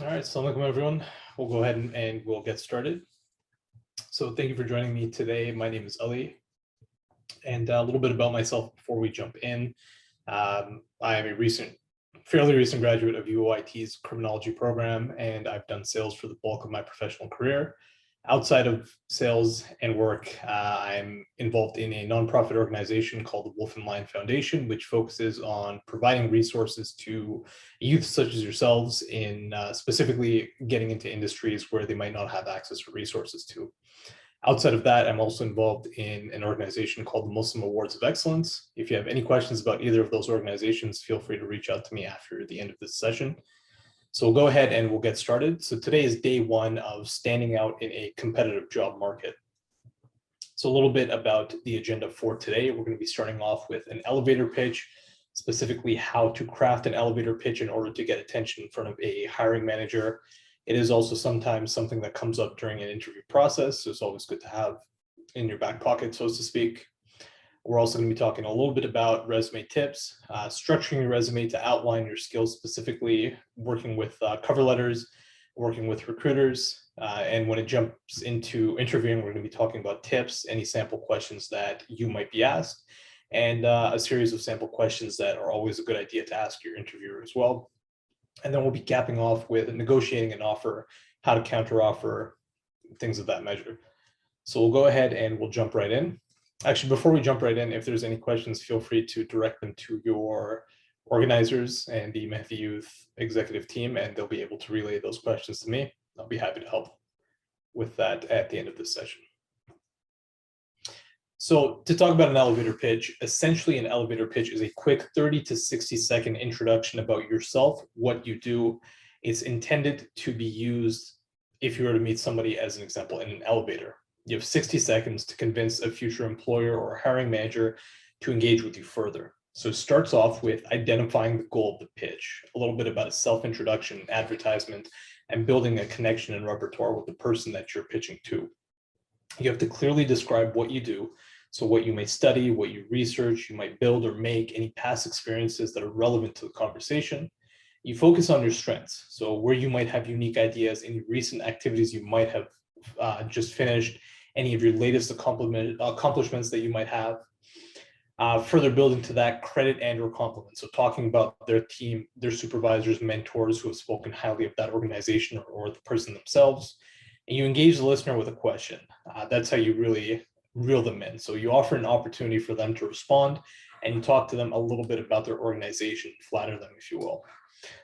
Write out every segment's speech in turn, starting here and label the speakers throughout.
Speaker 1: All right, Assalamu Alaikum everyone. We'll go ahead and we'll get started. So thank you for joining me today. My name is Ali. And a little bit about myself before we jump in. I am a fairly recent graduate of UOIT's criminology program, and I've done sales for the bulk of my professional career. Outside of sales and work, I'm involved in a nonprofit organization called the Wolf and Lion Foundation, which focuses on providing resources to youth such as yourselves in specifically getting into industries where they might not have access to resources to. Outside of that, I'm also involved in an organization called the Muslim Awards of Excellence. If you have any questions about either of those organizations, feel free to reach out to me after the end of this session. So we'll go ahead and we'll get started. So today is day one of standing out in a competitive job market. So a little bit about the agenda for today. We're going to be starting off with an elevator pitch, specifically how to craft an elevator pitch in order to get attention in front of a hiring manager. It is also sometimes something that comes up during an interview process, so it's always good to have in your back pocket, so to speak. We're also going to be talking a little bit about resume tips, structuring your resume to outline your skills, specifically working with cover letters, working with recruiters. And when it jumps into interviewing, we're going to be talking about tips, any sample questions that you might be asked, and a series of sample questions that are always a good idea to ask your interviewer as well. And then we'll be capping off with negotiating an offer, how to counter offer, things of that measure. So we'll go ahead and we'll jump right in. Actually, before we jump right in, if there's any questions, feel free to direct them to your organizers and the Mahdi Youth executive team, and they'll be able to relay those questions to me. I'll be happy to help with that at the end of this session. So to talk about an elevator pitch, essentially an elevator pitch is a quick 30 to 60-second introduction about yourself, what you do. It's intended to be used if you were to meet somebody, as an example, in an elevator. You have 60 seconds to convince a future employer or hiring manager to engage with you further. So it starts off with identifying the goal of the pitch, a little bit about a self-introduction, advertisement, and building a connection and repertoire with the person that you're pitching to. You have to clearly describe what you do. So what you may study, what you research, you might build or make, any past experiences that are relevant to the conversation. You focus on your strengths. So where you might have unique ideas, any recent activities you might have just finished, any of your latest accomplishments that you might have. Further building to that, credit and or compliment. So talking about their team, their supervisors, mentors who have spoken highly of that organization or the person themselves. And you engage the listener with a question. That's how you really reel them in. So you offer an opportunity for them to respond, and you talk to them a little bit about their organization, flatter them, if you will.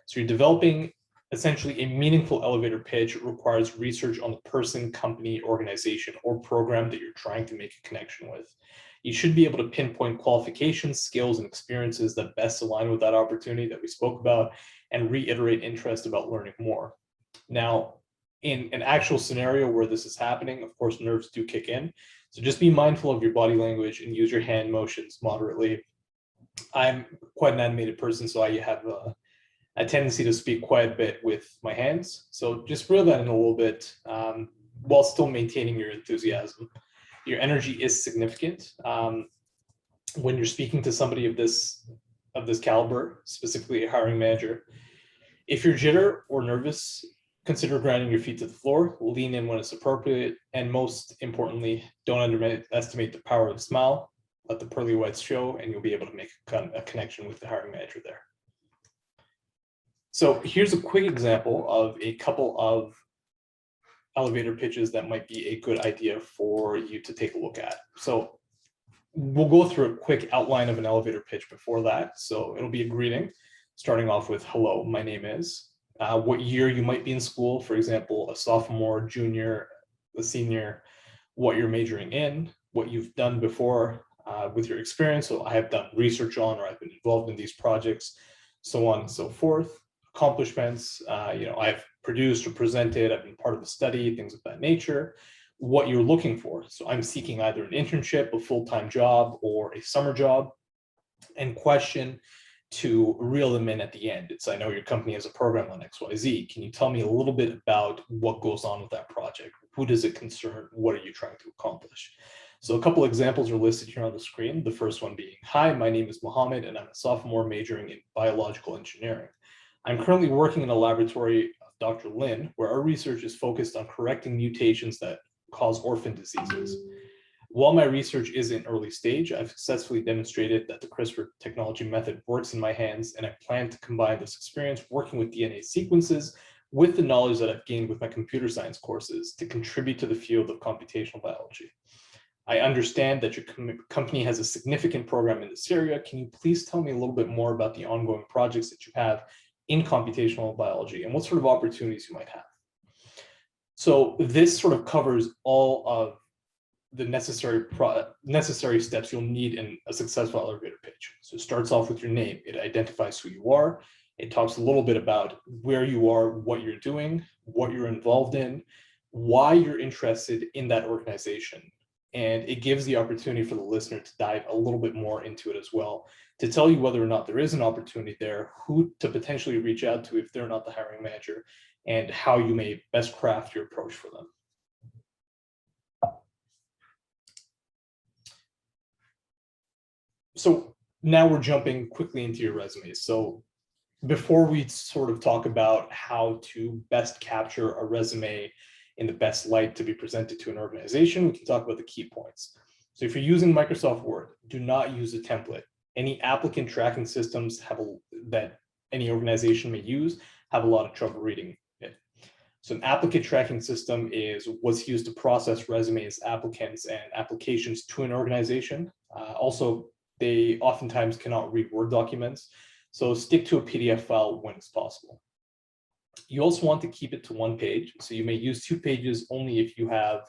Speaker 1: So you're developing essentially a meaningful elevator pitch. It requires research on the person, company, organization, or program that you're trying to make a connection with. You should be able to pinpoint qualifications, skills, and experiences that best align with that opportunity that we spoke about, and reiterate interest about learning more. Now, in an actual scenario where this is happening, of course, nerves do kick in. So just be mindful of your body language and use your hand motions moderately. I'm quite an animated person, so I have a tendency to speak quite a bit with my hands. So just reel that in a little bit while still maintaining your enthusiasm. Your energy is significant. When you're speaking to somebody of this caliber, specifically a hiring manager, if you're jitter or nervous, consider grounding your feet to the floor, lean in when it's appropriate, and most importantly, don't underestimate the power of the smile. Let the pearly whites show, and you'll be able to make a connection with the hiring manager there. So here's a quick example of a couple of elevator pitches that might be a good idea for you to take a look at. So we'll go through a quick outline of an elevator pitch before that. So it'll be a greeting, starting off with, hello, my name is, what year you might be in school, for example, a sophomore, junior, a senior, what you're majoring in, what you've done before with your experience. So I have done research on, or I've been involved in these projects, so on and so forth. Accomplishments, I've produced or presented, I've been part of a study, things of that nature. What you're looking for. So I'm seeking either an internship, a full-time job, or a summer job. And question to reel them in at the end. It's, I know your company has a program on XYZ. Can you tell me a little bit about what goes on with that project? Who does it concern? What are you trying to accomplish? So a couple examples are listed here on the screen. The first one being, hi, my name is Mohammed, and I'm a sophomore majoring in biological engineering. I'm currently working in a laboratory Dr. Lin, where our research is focused on correcting mutations that cause orphan diseases. While my research is in early stage, I've successfully demonstrated that the CRISPR technology method works in my hands, and I plan to combine this experience working with DNA sequences with the knowledge that I've gained with my computer science courses to contribute to the field of computational biology. I understand that your company has a significant program in this area. Can you please tell me a little bit more about the ongoing projects that you have in computational biology and what sort of opportunities you might have? So this sort of covers all of the necessary steps you'll need in a successful elevator pitch. So it starts off with your name. It identifies who you are. It talks a little bit about where you are, what you're doing, what you're involved in, why you're interested in that organization. And it gives the opportunity for the listener to dive a little bit more into it as well, to tell you whether or not there is an opportunity there, who to potentially reach out to if they're not the hiring manager, and how you may best craft your approach for them. So now we're jumping quickly into your resume. So before we sort of talk about how to best capture a resume in the best light to be presented to an organization, we can talk about the key points. So if you're using Microsoft Word, do not use a template. Any applicant tracking systems that any organization may use have a lot of trouble reading it. So an applicant tracking system is what's used to process resumes, applicants, and applications to an organization. Also, they oftentimes cannot read Word documents, so stick to a PDF file when it's possible. You also want to keep it to one page, so you may use 2 pages only if you have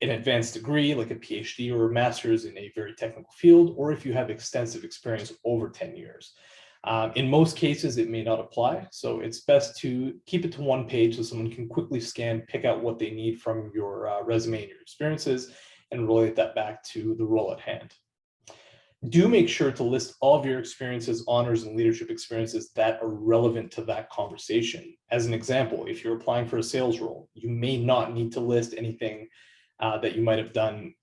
Speaker 1: an advanced degree like a PhD or a master's in a very technical field, or if you have extensive experience over 10 years. In most cases, it may not apply, so it's best to keep it to 1 page so someone can quickly scan, pick out what they need from your resume and your experiences, and relate that back to the role at hand. Do make sure to list all of your experiences, honors, and leadership experiences that are relevant to that conversation. As an example, if you're applying for a sales role, you may not need to list anything that you might have done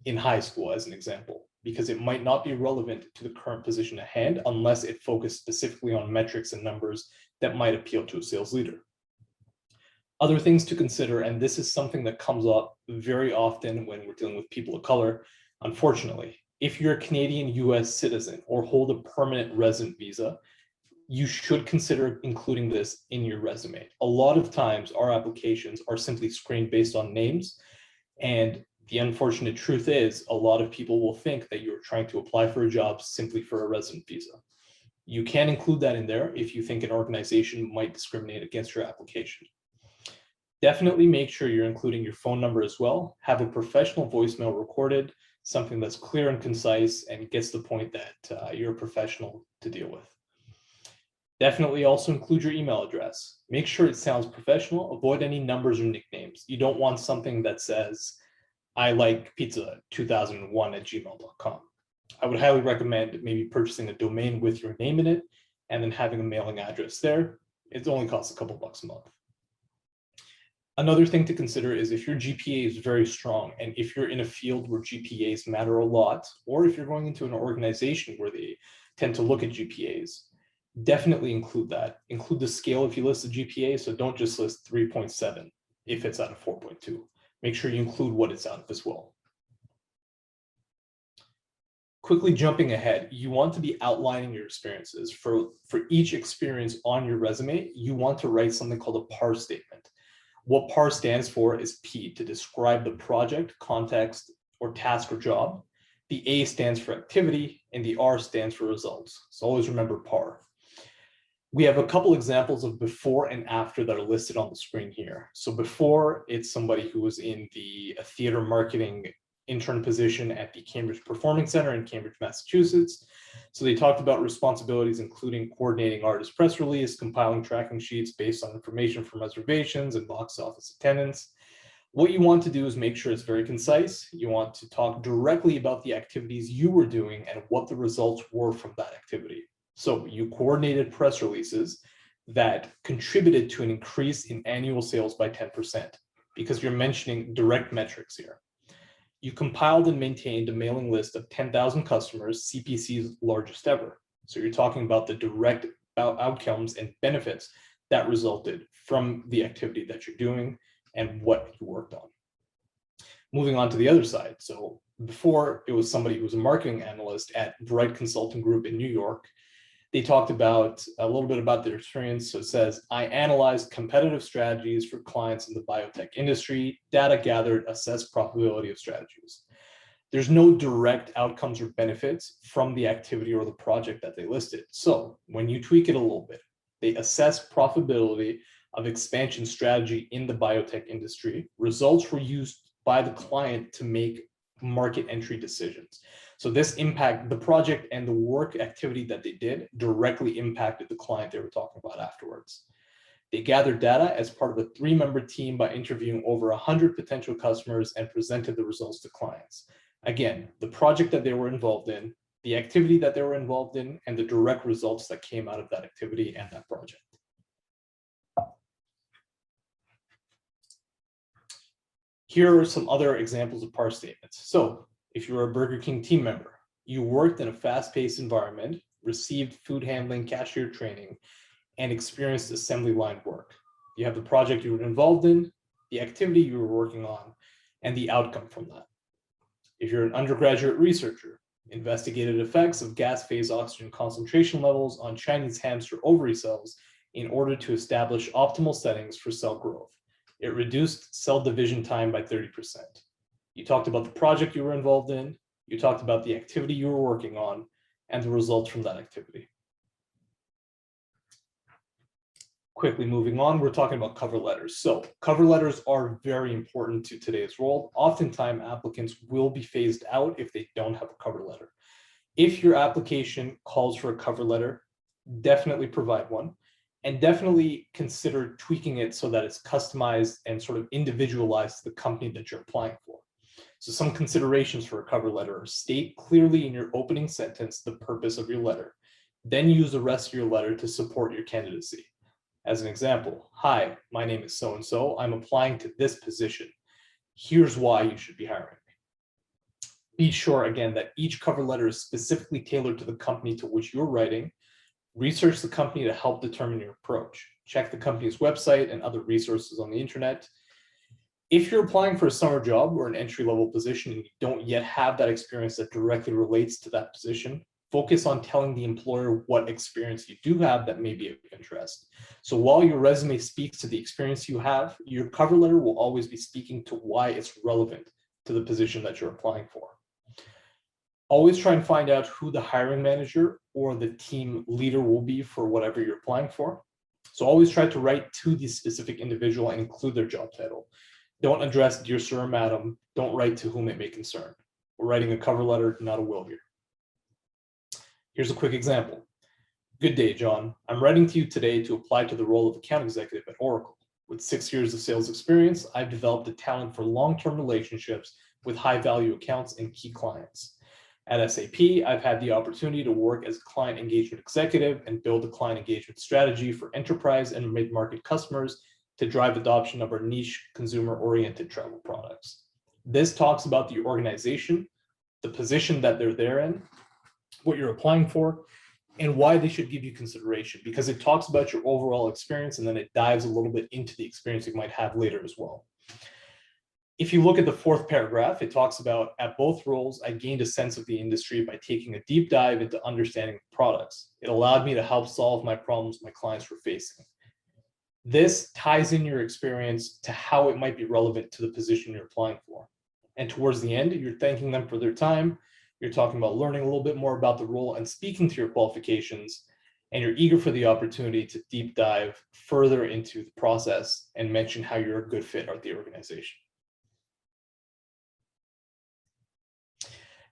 Speaker 1: in high school, as an example, because it might not be relevant to the current position at hand unless it focused specifically on metrics and numbers that might appeal to a sales leader. Other things to consider, and this is something that comes up very often when we're dealing with people of color, unfortunately. If you're a Canadian US citizen or hold a permanent resident visa, you should consider including this in your resume. A lot of times our applications are simply screened based on names, and the unfortunate truth is a lot of people will think that you're trying to apply for a job simply for a resident visa. You can include that in there if you think an organization might discriminate against your application. Definitely make sure you're including your phone number as well. Have a professional voicemail recorded, something that's clear and concise and gets the point that you're a professional to deal with. Definitely also include your email address. Make sure it sounds professional. Avoid any numbers or nicknames. You don't want something that says, I like pizza 2001 at gmail.com. I would highly recommend maybe purchasing a domain with your name in it and then having a mailing address there. It only costs a couple bucks a month. Another thing to consider is if your GPA is very strong and if you're in a field where GPAs matter a lot, or if you're going into an organization where they tend to look at GPAs, definitely include that. Include the scale if you list a GPA, so don't just list 3.7 if it's out of 4.2. Make sure you include what it's out of as well. Quickly jumping ahead, you want to be outlining your experiences. For each experience on your resume, you want to write something called a PAR statement. What PAR stands for is P, to describe the project, context, or task or job. The A stands for activity, and the R stands for results. So always remember PAR. We have a couple examples of before and after that are listed on the screen here. So before, it's somebody who was in the theater marketing intern position at the Cambridge Performing Center in Cambridge, Massachusetts. So they talked about responsibilities, including coordinating artist press release, compiling tracking sheets based on information from reservations and box office attendance. What you want to do is make sure it's very concise. You want to talk directly about the activities you were doing and what the results were from that activity. So you coordinated press releases that contributed to an increase in annual sales by 10%, because you're mentioning direct metrics here. You compiled and maintained a mailing list of 10,000 customers, CPC's largest ever. So you're talking about the direct outcomes and benefits that resulted from the activity that you're doing and what you worked on. Moving on to the other side. So before, it was somebody who was a marketing analyst at Bright Consulting Group in New York. They talked about a little bit about their experience. So it says, I analyzed competitive strategies for clients in the biotech industry, data gathered, assessed profitability of strategies. There's no direct outcomes or benefits from the activity or the project that they listed. So when you tweak it a little bit, they assess profitability of expansion strategy in the biotech industry. Results were used by the client to make market entry decisions. So this impact, the project and the work activity that they did directly impacted the client they were talking about afterwards. They gathered data as part of a 3-member team by interviewing over 100 potential customers and presented the results to clients. Again, the project that they were involved in, the activity that they were involved in, and the direct results that came out of that activity and that project. Here are some other examples of PAR statements. So if you're a Burger King team member, you worked in a fast-paced environment, received food handling, cashier training, and experienced assembly line work. You have the project you were involved in, the activity you were working on, and the outcome from that. If you're an undergraduate researcher, investigated effects of gas phase oxygen concentration levels on Chinese hamster ovary cells in order to establish optimal settings for cell growth. It reduced cell division time by 30%. You talked about the project you were involved in, you talked about the activity you were working on, and the results from that activity. Quickly moving on, we're talking about cover letters. So cover letters are very important to today's world. Oftentimes, applicants will be phased out if they don't have a cover letter. If your application calls for a cover letter, definitely provide one, and definitely consider tweaking it so that it's customized and sort of individualized to the company that you're applying for. So some considerations for a cover letter are: state clearly in your opening sentence the purpose of your letter. Then use the rest of your letter to support your candidacy. As an example, hi, my name is so-and-so. I'm applying to this position. Here's why you should be hiring me. Be sure, again, that each cover letter is specifically tailored to the company to which you're writing. Research the company to help determine your approach. Check the company's website and other resources on the internet. If you're applying for a summer job or an entry-level position and you don't yet have that experience that directly relates to that position, focus on telling the employer what experience you do have that may be of interest. So while your resume speaks to the experience you have, your cover letter will always be speaking to why it's relevant to the position that you're applying for. Always try and find out who the hiring manager or the team leader will be for whatever you're applying for. So always try to write to the specific individual and include their job title. Don't address dear sir or madam. Don't write to whom it may concern. We're writing a cover letter, not a will here. Here's a quick example. Good day, John. I'm writing to you today to apply to the role of account executive at Oracle. With 6 years of sales experience, I've developed a talent for long-term relationships with high-value accounts and key clients. At SAP, I've had the opportunity to work as a client engagement executive and build a client engagement strategy for enterprise and mid-market customers to drive adoption of our niche consumer-oriented travel products. This talks about the organization, the position that they're there in, what you're applying for, and why they should give you consideration, because it talks about your overall experience and then it dives a little bit into the experience you might have later as well. If you look at the 4th paragraph, it talks about, at both roles, I gained a sense of the industry by taking a deep dive into understanding products. It allowed me to help solve my problems my clients were facing. This ties in your experience to how it might be relevant to the position you're applying for. And towards the end, you're thanking them for their time. You're talking about learning a little bit more about the role and speaking to your qualifications, and you're eager for the opportunity to deep dive further into the process and mention how you're a good fit at the organization.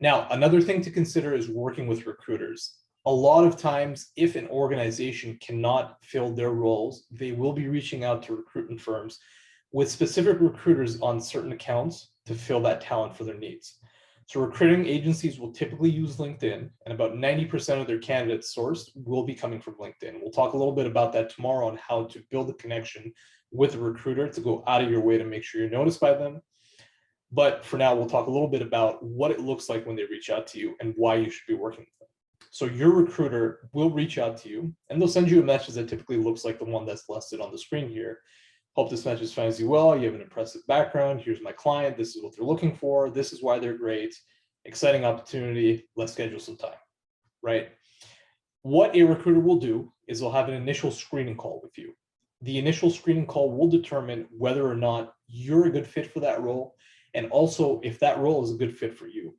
Speaker 1: Now, another thing to consider is working with recruiters. A lot of times, if an organization cannot fill their roles, they will be reaching out to recruitment firms with specific recruiters on certain accounts to fill that talent for their needs. So recruiting agencies will typically use LinkedIn, and about 90% of their candidates sourced will be coming from LinkedIn. We'll talk a little bit about that tomorrow on how to build a connection with a recruiter to go out of your way to make sure you're noticed by them. But for now, we'll talk a little bit about what it looks like when they reach out to you and why you should be working with them. So your recruiter will reach out to you and they'll send you a message that typically looks like the one that's listed on the screen here. Hope this message finds you well. You have an impressive background. Here's my client. This is what they're looking for. This is why they're great. Exciting opportunity. Let's schedule some time, right? What a recruiter will do is they'll have an initial screening call with you. The initial screening call will determine whether or not you're a good fit for that role, and also if that role is a good fit for you.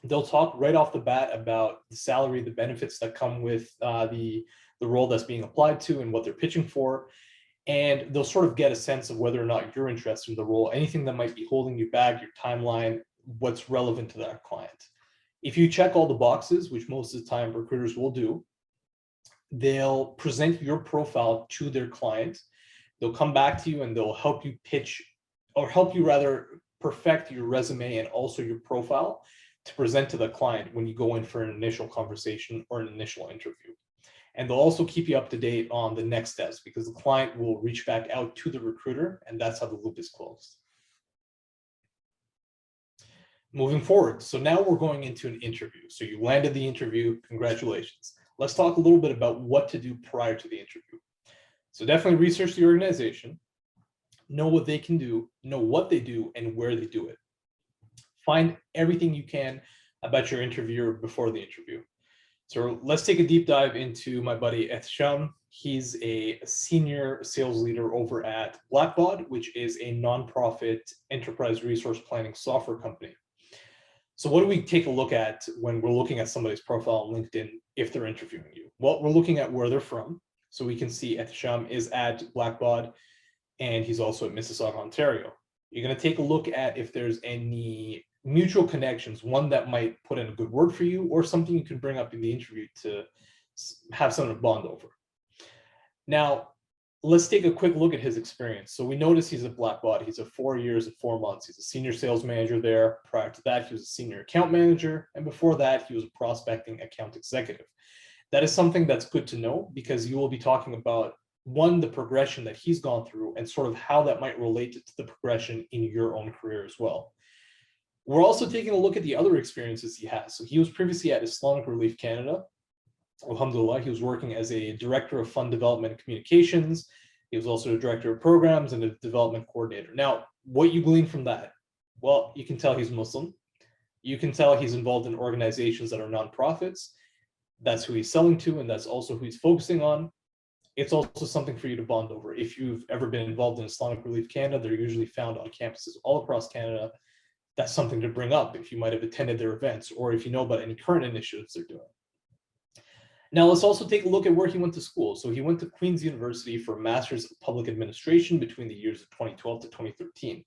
Speaker 1: They'll talk right off the bat about the salary, the benefits that come with the role that's being applied to and what they're pitching for. And they'll sort of get a sense of whether or not you're interested in the role, anything that might be holding you back, your timeline, what's relevant to that client. If you check all the boxes, which most of the time recruiters will do, they'll present your profile to their client. They'll come back to you and they'll help you pitch, or help you rather perfect your resume and also your profile to present to the client when you go in for an initial conversation or an initial interview. And they'll also keep you up to date on the next steps because the client will reach back out to the recruiter, and that's how the loop is closed. Moving forward, so now we're going into an interview. So you landed the interview, congratulations. Let's talk a little bit about what to do prior to the interview. So definitely research the organization, know what they can do, know what they do, and where they do it. Find everything you can about your interviewer before the interview. So let's take a deep dive into my buddy attain. He's a senior sales leader over at Blackbaud, which is a nonprofit enterprise resource planning software company. So what do we take a look at when we're looking at somebody's profile on LinkedIn if they're interviewing you? Well, we're looking at where they're from. So we can see attain is at Blackbaud, and he's also at Mississauga, Ontario. You're going to take a look at if there's any mutual connections, one that might put in a good word for you or something you can bring up in the interview to have something to bond over. Now, let's take a quick look at his experience. So we notice he's at Blackbaud. He's at 4 years and 4 months. He's a senior sales manager there. Prior to that, he was a senior account manager. And before that, he was a prospecting account executive. That is something that's good to know because you will be talking about, one, the progression that he's gone through and sort of how that might relate to the progression in your own career as well. We're also taking a look at the other experiences he has. So he was previously at Islamic Relief Canada. Alhamdulillah, he was working as a director of fund development and communications. He was also a director of programs and a development coordinator. Now, what you glean from that? Well, you can tell he's Muslim. You can tell he's involved in organizations that are nonprofits. That's who he's selling to, and that's also who he's focusing on. It's also something for you to bond over. If you've ever been involved in Islamic Relief Canada, they're usually found on campuses all across Canada. That's something to bring up if you might have attended their events or if you know about any current initiatives they're doing. Now, let's also take a look at where he went to school. So he went to Queen's University for a Master's of Public Administration between the years of 2012 to 2013.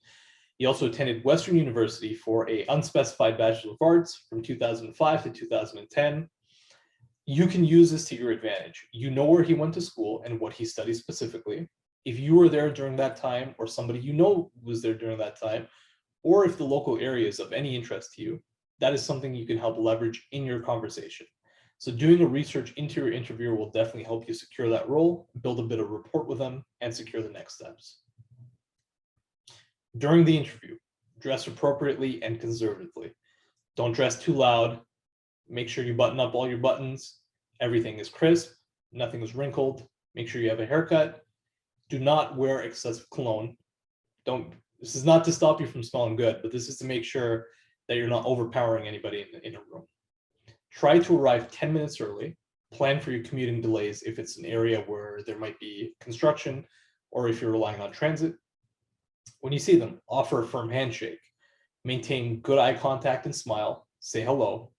Speaker 1: He also attended Western University for an unspecified Bachelor of Arts from 2005 to 2010. You can use this to your advantage. You know where he went to school and what he studied specifically. If you were there during that time or somebody you know was there during that time, or if the local area is of any interest to you, that is something you can help leverage in your conversation. So doing a research into your interviewer will definitely help you secure that role, build a bit of rapport with them, and secure the next steps. During the interview, dress appropriately and conservatively. Don't dress too loud. Make sure you button up all your buttons. Everything is crisp. Nothing is wrinkled. Make sure you have a haircut. Do not wear excessive cologne. This is not to stop you from smelling good, but this is to make sure that you're not overpowering anybody in a room. Try to arrive 10 minutes early. Plan for your commuting delays if it's an area where there might be construction or if you're relying on transit. When you see them, offer a firm handshake. Maintain good eye contact and smile. Say hello.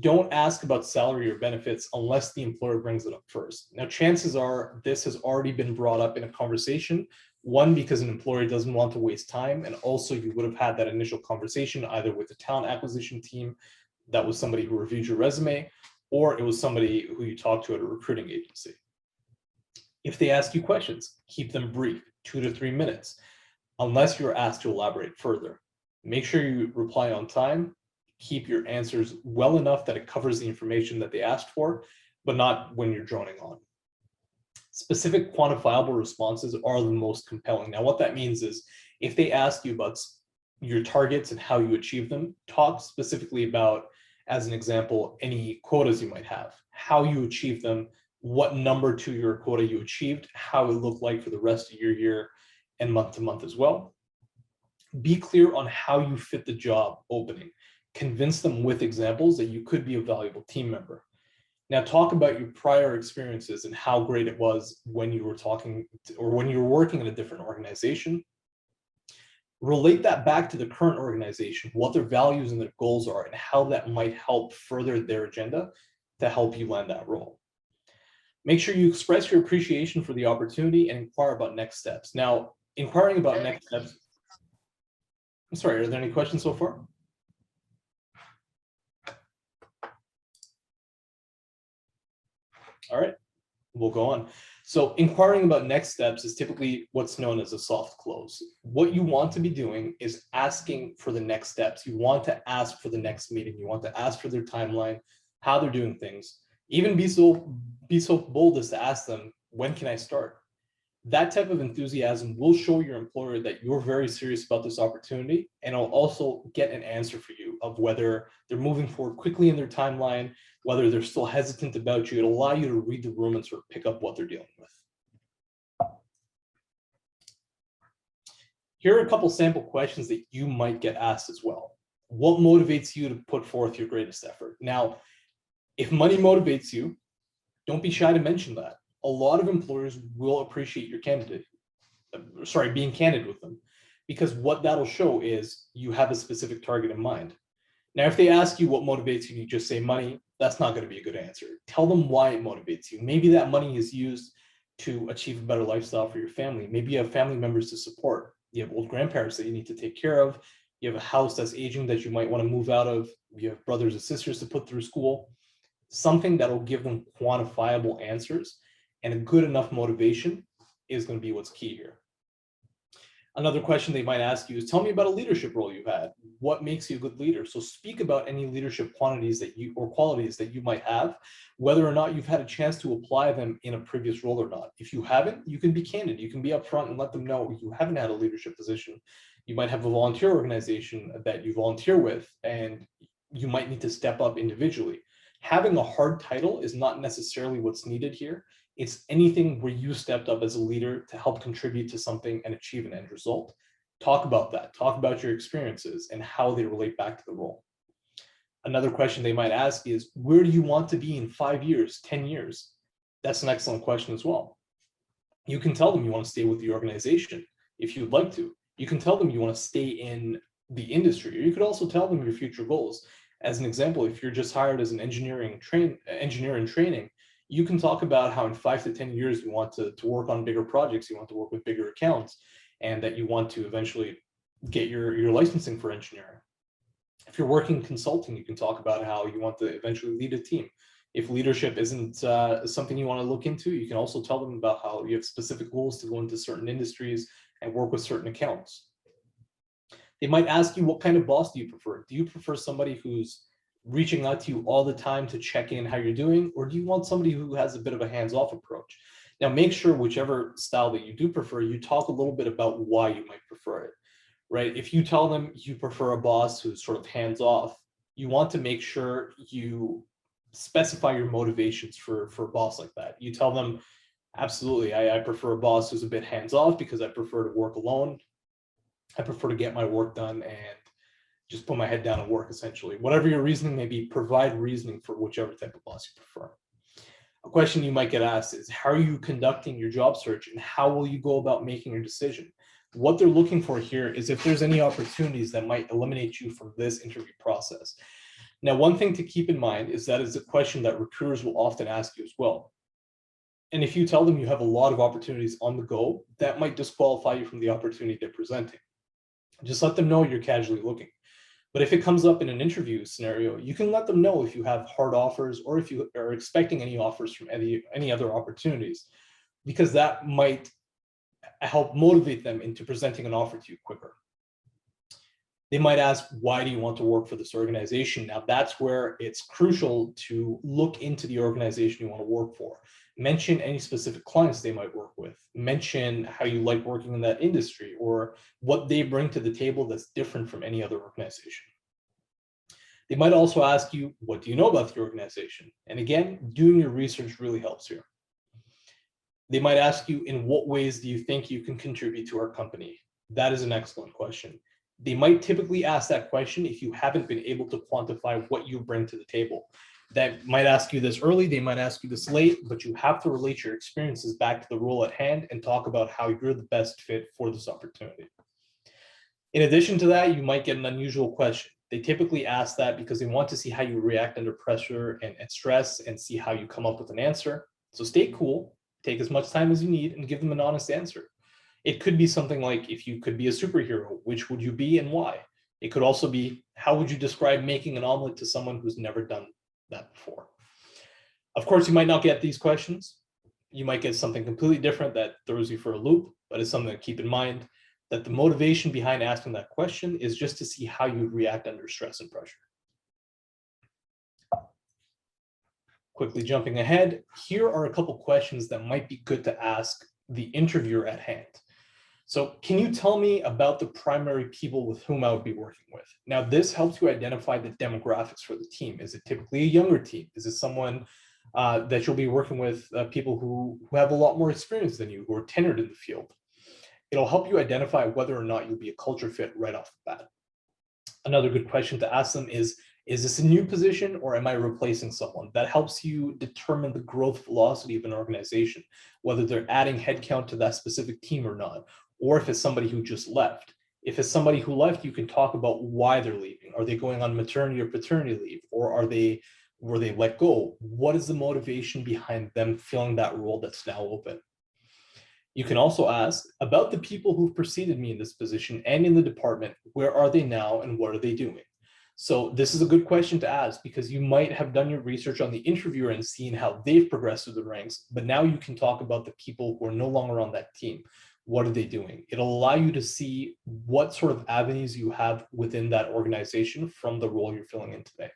Speaker 1: Don't ask about salary or benefits unless the employer brings it up first. Now, chances are this has already been brought up in a conversation. One, because an employer doesn't want to waste time, and also you would have had that initial conversation either with the talent acquisition team, that was somebody who reviewed your resume, or it was somebody who you talked to at a recruiting agency. If they ask you questions, keep them brief, 2 to 3 minutes, unless you're asked to elaborate further. Make sure you reply on time. Keep your answers well enough that it covers the information that they asked for, but not when you're droning on. Specific quantifiable responses are the most compelling. Now, what that means is if they ask you about your targets and how you achieve them, talk specifically about As an example, any quotas you might have, how you achieve them, what number to your quota you achieved, how it looked like for the rest of your year and month to month as well. Be clear on how you fit the job opening. Convince them with examples that you could be a valuable team member. Now talk about your prior experiences and how great it was when you were when you were working in a different organization. Relate that back to the current organization, what their values and their goals are, and how that might help further their agenda to help you land that role. Make sure you express your appreciation for the opportunity and inquire about next steps. Now, inquiring about next steps, I'm sorry, are there any questions so far? All right, we'll go on. So inquiring about next steps is typically what's known as a soft close. What you want to be doing is asking for the next steps. You want to ask for the next meeting. You want to ask for their timeline, how they're doing things. Even be so bold as to ask them, when can I start? That type of enthusiasm will show your employer that you're very serious about this opportunity, and it'll also get an answer for you of whether they're moving forward quickly in their timeline, whether they're still hesitant about you. It'll allow you to read the room and sort of pick up what they're dealing with. Here are a couple sample questions that you might get asked as well. What motivates you to put forth your greatest effort? Now, if money motivates you, don't be shy to mention that. A lot of employers will appreciate your being candid with them, because what that'll show is you have a specific target in mind. Now, if they ask you what motivates you, you just say money, that's not going to be a good answer. Tell them why it motivates you. Maybe that money is used to achieve a better lifestyle for your family. Maybe you have family members to support. You have old grandparents that you need to take care of. You have a house that's aging that you might want to move out of. You have brothers and sisters to put through school. Something that'll give them quantifiable answers, and a good enough motivation is going to be what's key here. Another question they might ask you is, tell me about a leadership role you've had. What makes you a good leader? So speak about any leadership qualities that you might have, whether or not you've had a chance to apply them in a previous role or not. If you haven't, you can be candid. You can be upfront and let them know you haven't had a leadership position. You might have a volunteer organization that you volunteer with, and you might need to step up individually. Having a hard title is not necessarily what's needed here. It's anything where you stepped up as a leader to help contribute to something and achieve an end result. Talk about that. Talk about your experiences and how they relate back to the role. Another question they might ask is, where do you want to be in 5 years, 10 years? That's an excellent question as well. You can tell them you want to stay with the organization if you'd like to. You can tell them you want to stay in the industry, or you could also tell them your future goals. As an example, if you're just hired as an engineer in training, you can talk about how in 5 to 10 years you want to work on bigger projects, you want to work with bigger accounts, and that you want to eventually get your licensing for engineering. If you're working consulting, you can talk about how you want to eventually lead a team. If leadership isn't something you want to look into, you can also tell them about how you have specific goals to go into certain industries and work with certain accounts. They might ask you, what kind of boss do you prefer? Do you prefer somebody who's reaching out to you all the time to check in how you're doing, or do you want somebody who has a bit of a hands-off approach? Now, make sure whichever style that you do prefer, you talk a little bit about why you might prefer it, right? If you tell them you prefer a boss who's sort of hands-off, you want to make sure you specify your motivations for a boss like that. You tell them, absolutely, I prefer a boss who's a bit hands-off because I prefer to work alone. I prefer to get my work done and just put my head down and work, essentially. Whatever your reasoning may be, provide reasoning for whichever type of boss you prefer. A question you might get asked is, how are you conducting your job search and how will you go about making your decision? What they're looking for here is if there's any opportunities that might eliminate you from this interview process. Now, one thing to keep in mind is that is a question that recruiters will often ask you as well. And if you tell them you have a lot of opportunities on the go, that might disqualify you from the opportunity they're presenting. Just let them know you're casually looking. But if it comes up in an interview scenario, you can let them know if you have hard offers or if you are expecting any offers from any other opportunities, because that might help motivate them into presenting an offer to you quicker. They might ask, why do you want to work for this organization? Now, that's where it's crucial to look into the organization you want to work for. Mention any specific clients they might work with. Mention how you like working in that industry or what they bring to the table that's different from any other organization. They might also ask you, what do you know about the organization? And again, doing your research really helps here. They might ask you, in what ways do you think you can contribute to our company? That is an excellent question. They might typically ask that question if you haven't been able to quantify what you bring to the table. That might ask you this early, they might ask you this late, but you have to relate your experiences back to the role at hand and talk about how you're the best fit for this opportunity. In addition to that, you might get an unusual question. They typically ask that because they want to see how you react under pressure and stress and see how you come up with an answer. So stay cool, take as much time as you need, and give them an honest answer. It could be something like, if you could be a superhero, which would you be and why? It could also be, how would you describe making an omelet to someone who's never done that before? Of course, you might not get these questions. You might get something completely different that throws you for a loop, but it's something to keep in mind, that the motivation behind asking that question is just to see how you react under stress and pressure. Quickly jumping ahead, here are a couple questions that might be good to ask the interviewer at hand. So can you tell me about the primary people with whom I would be working with? Now, this helps you identify the demographics for the team. Is it typically a younger team? Is it someone that you'll be working with, people who have a lot more experience than you, who are tenured in the field? It'll help you identify whether or not you'll be a culture fit right off the bat. Another good question to ask them is this a new position or am I replacing someone? That helps you determine the growth velocity of an organization, whether they're adding headcount to that specific team or not, or if it's somebody who just left. If it's somebody who left, you can talk about why they're leaving. Are they going on maternity or paternity leave? Or were they let go? What is the motivation behind them filling that role that's now open? You can also ask about the people who've preceded me in this position and in the department. Where are they now and what are they doing? So this is a good question to ask because you might have done your research on the interviewer and seen how they've progressed through the ranks, but now you can talk about the people who are no longer on that team. What are they doing? It'll allow you to see what sort of avenues you have within that organization from the role you're filling in today.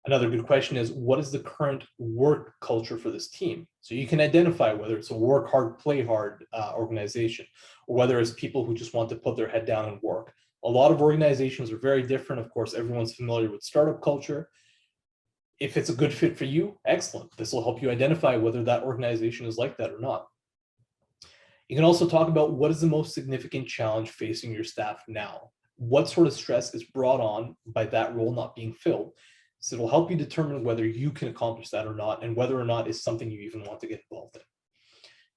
Speaker 1: Another good question is, what is the current work culture for this team? So you can identify whether it's a work hard, play hard organization, or whether it's people who just want to put their head down and work. A lot of organizations are very different. Of course, everyone's familiar with startup culture. If it's a good fit for you, excellent. This will help you identify whether that organization is like that or not. You can also talk about what is the most significant challenge facing your staff now. What sort of stress is brought on by that role not being filled? So it'll help you determine whether you can accomplish that or not, and whether or not it's something you even want to get involved in.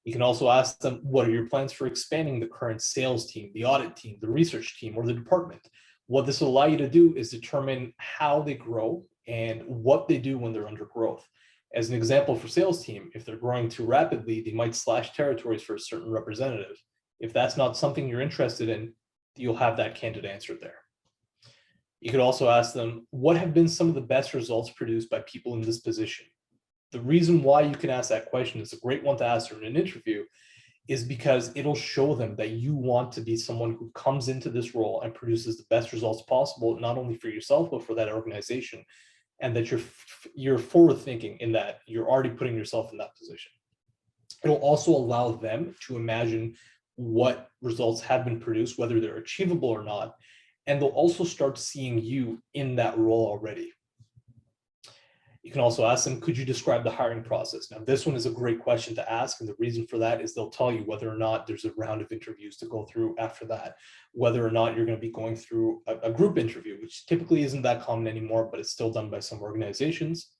Speaker 1: You can also ask them, what are your plans for expanding the current sales team, the audit team, the research team, or the department? What this will allow you to do is determine how they grow and what they do when they're under growth. As an example for sales team, if they're growing too rapidly, they might slash territories for a certain representative. If that's not something you're interested in, you'll have that candid answer there. You could also ask them, what have been some of the best results produced by people in this position? The reason why you can ask that question, is a great one to ask in an interview, is because it'll show them that you want to be someone who comes into this role and produces the best results possible, not only for yourself, but for that organization, and that you're forward thinking in that you're already putting yourself in that position. It'll also allow them to imagine what results have been produced, whether they're achievable or not, and they'll also start seeing you in that role already. You can also ask them, could you describe the hiring process? Now, this one is a great question to ask, and the reason for that is they'll tell you whether or not there's a round of interviews to go through after that, whether or not you're going to be going through a group interview, which typically isn't that common anymore, but it's still done by some organizations.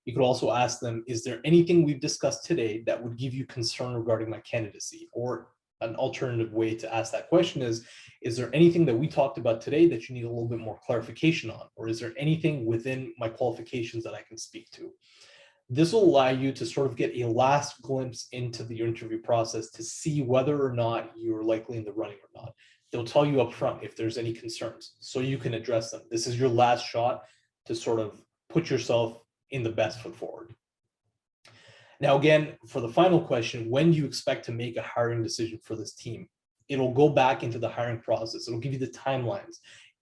Speaker 1: You could also ask them, is there anything we've discussed today that would give you concern regarding my candidacy? Or an alternative way to ask that question is there anything that we talked about today that you need a little bit more clarification on? Or is there anything within my qualifications that I can speak to? This will allow you to sort of get a last glimpse into the interview process to see whether or not you're likely in the running or not. They'll tell you up front if there's any concerns, so you can address them. This is your last shot to sort of put yourself in the best foot forward. Now, again, for the final question, when do you expect to make a hiring decision for this team? It'll go back into the hiring process. It'll give you the timelines.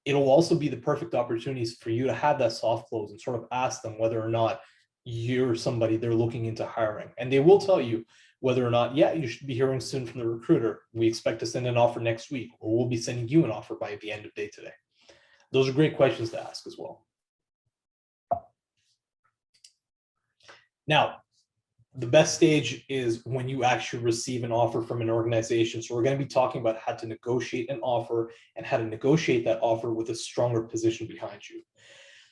Speaker 1: It'll also be the perfect opportunities for you to have that soft close and sort of ask them whether or not you're somebody they're looking into hiring. And they will tell you whether or not, yeah, you should be hearing soon from the recruiter. We expect to send an offer next week, or we'll be sending you an offer by the end of day today. Those are great questions to ask as well. Now, the best stage is when you actually receive an offer from an organization. So we're going to be talking about how to negotiate an offer and how to negotiate that offer with a stronger position behind you.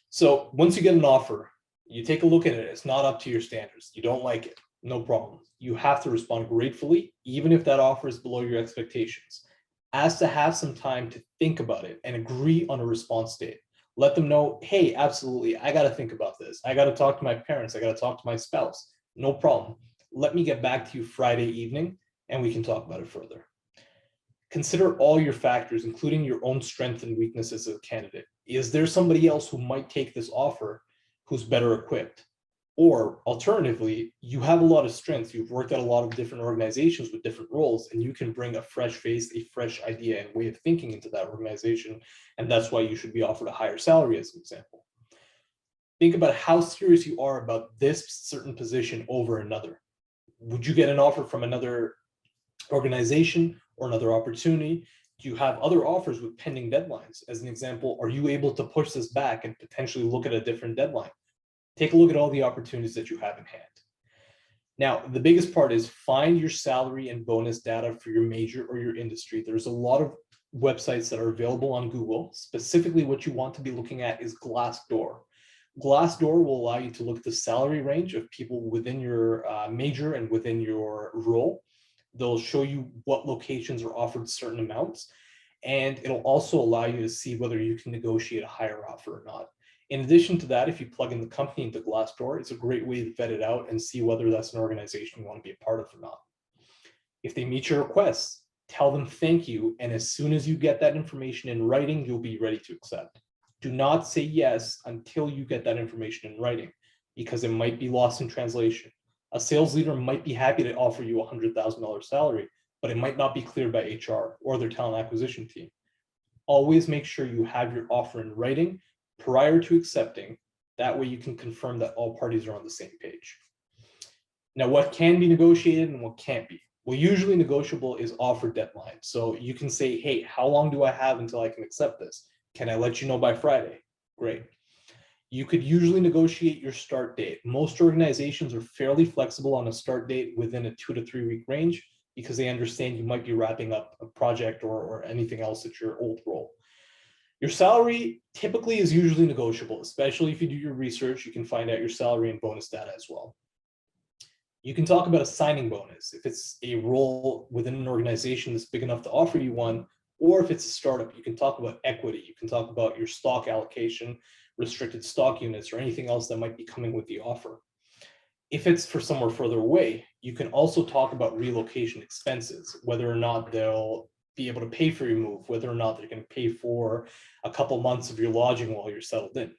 Speaker 1: So once you get an offer, you take a look at it. It's not up to your standards. You don't like it, no problem. You have to respond gratefully, even if that offer is below your expectations. Ask to have some time to think about it and agree on a response date. Let them know, hey, absolutely, I got to think about this. I got to talk to my parents. I got to talk to my spouse. No problem. Let me get back to you Friday evening and we can talk about it further. Consider all your factors, including your own strengths and weaknesses as a candidate. Is there somebody else who might take this offer who's better equipped? Or alternatively, you have a lot of strengths. You've worked at a lot of different organizations with different roles, and you can bring a fresh face, a fresh idea and way of thinking into that organization. And that's why you should be offered a higher salary, as an example. Think about how serious you are about this certain position over another. Would you get an offer from another organization or another opportunity? Do you have other offers with pending deadlines? As an example, are you able to push this back and potentially look at a different deadline? Take a look at all the opportunities that you have in hand. Now, the biggest part is find your salary and bonus data for your major or your industry. There's a lot of websites that are available on Google. Specifically, what you want to be looking at is Glassdoor. Glassdoor will allow you to look at the salary range of people within your major and within your role. They'll show you what locations are offered certain amounts, and it'll also allow you to see whether you can negotiate a higher offer or not. In addition to that, if you plug in the company into Glassdoor, it's a great way to vet it out and see whether that's an organization you want to be a part of or not. If they meet your requests, tell them thank you, and as soon as you get that information in writing, you'll be ready to accept. Do not say yes until you get that information in writing, because it might be lost in translation. A sales leader might be happy to offer you a $100,000 salary, but it might not be cleared by HR or their talent acquisition team. Always make sure you have your offer in writing prior to accepting. That way you can confirm that all parties are on the same page. Now, what can be negotiated and what can't be? Well, usually negotiable is offer deadline. So you can say, hey, how long do I have until I can accept this? Can I let you know by Friday? Great. You could usually negotiate your start date. Most organizations are fairly flexible on a start date within a 2 to 3 week range because they understand you might be wrapping up a project or anything else at your old role. Your salary typically is usually negotiable, especially if you do your research. You can find out your salary and bonus data as well. You can talk about a signing bonus if it's a role within an organization that's big enough to offer you one, or if it's a startup, you can talk about equity. You can talk about your stock allocation, restricted stock units, or anything else that might be coming with the offer. If it's for somewhere further away, you can also talk about relocation expenses, whether or not they'll be able to pay for your move, whether or not they're going to pay for a couple months of your lodging while you're settled in.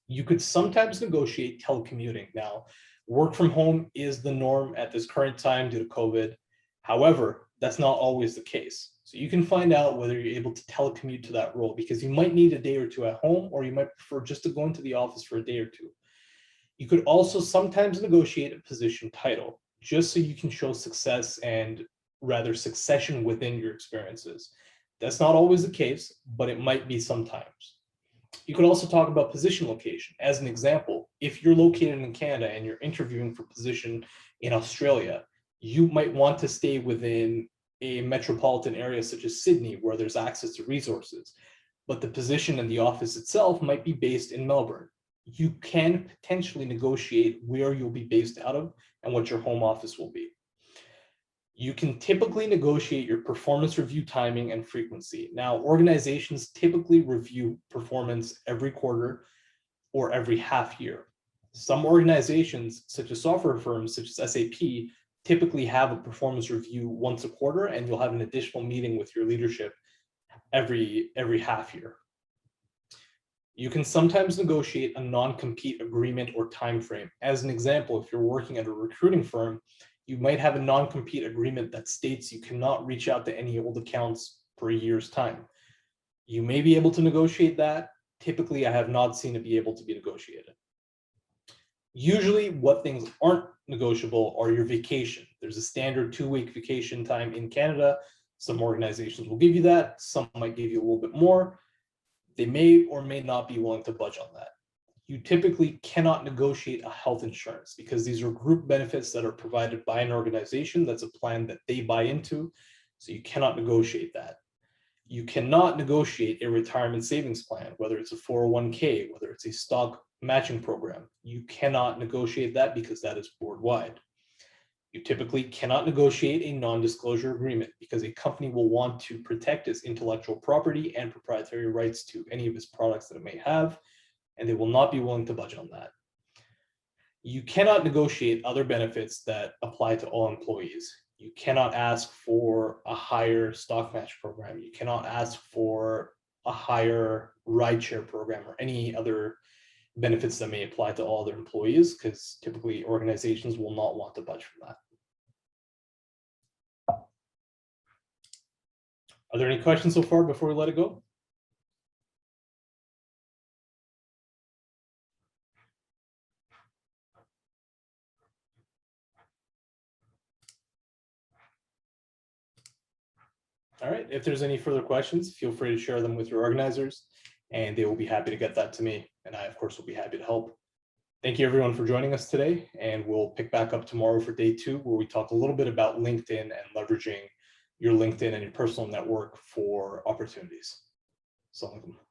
Speaker 1: You could sometimes negotiate telecommuting. Now, work from home is the norm at this current time due to COVID. However, that's not always the case. So you can find out whether you're able to telecommute to that role, because you might need a day or two at home, or you might prefer just to go into the office for a day or two. You could also sometimes negotiate a position title, just so you can show success and rather succession within your experiences. That's not always the case, but it might be sometimes. You could also talk about position location. As an example, if you're located in Canada and you're interviewing for position in Australia, you might want to stay within a metropolitan area such as Sydney, where there's access to resources, but the position and the office itself might be based in Melbourne. You can potentially negotiate where you'll be based out of and what your home office will be. You can typically negotiate your performance review timing and frequency. Now, organizations typically review performance every quarter or every half year. Some organizations, such as software firms, such as SAP, typically have a performance review once a quarter, and you'll have an additional meeting with your leadership every half year. You can sometimes negotiate a non-compete agreement or time frame. As an example, if you're working at a recruiting firm, you might have a non-compete agreement that states you cannot reach out to any old accounts for a year's time. You may be able to negotiate that. Typically, I have not seen it be able to be negotiated. Usually, what things aren't negotiable are your vacation. There's a standard 2-week vacation time in Canada. Some organizations will give you that. Some might give you a little bit more. They may or may not be willing to budge on that. You typically cannot negotiate a health insurance because these are group benefits that are provided by an organization. That's a plan that they buy into. So you cannot negotiate that. You cannot negotiate a retirement savings plan, whether it's a 401k, whether it's a stock matching program. You cannot negotiate that because that is board wide. You typically cannot negotiate a non-disclosure agreement because a company will want to protect its intellectual property and proprietary rights to any of its products that it may have, and they will not be willing to budge on that. You cannot negotiate other benefits that apply to all employees. You cannot ask for a higher stock match program. You cannot ask for a higher rideshare program or any other benefits that may apply to all their employees, because typically organizations will not want to budge from that. Are there any questions so far before we let it go? All right, if there's any further questions, feel free to share them with your organizers, and they will be happy to get that to me. And I, of course, will be happy to help. Thank you, everyone, for joining us today. And we'll pick back up tomorrow for day 2, where we talk a little bit about LinkedIn and leveraging your LinkedIn and your personal network for opportunities. Assalamu alaikum.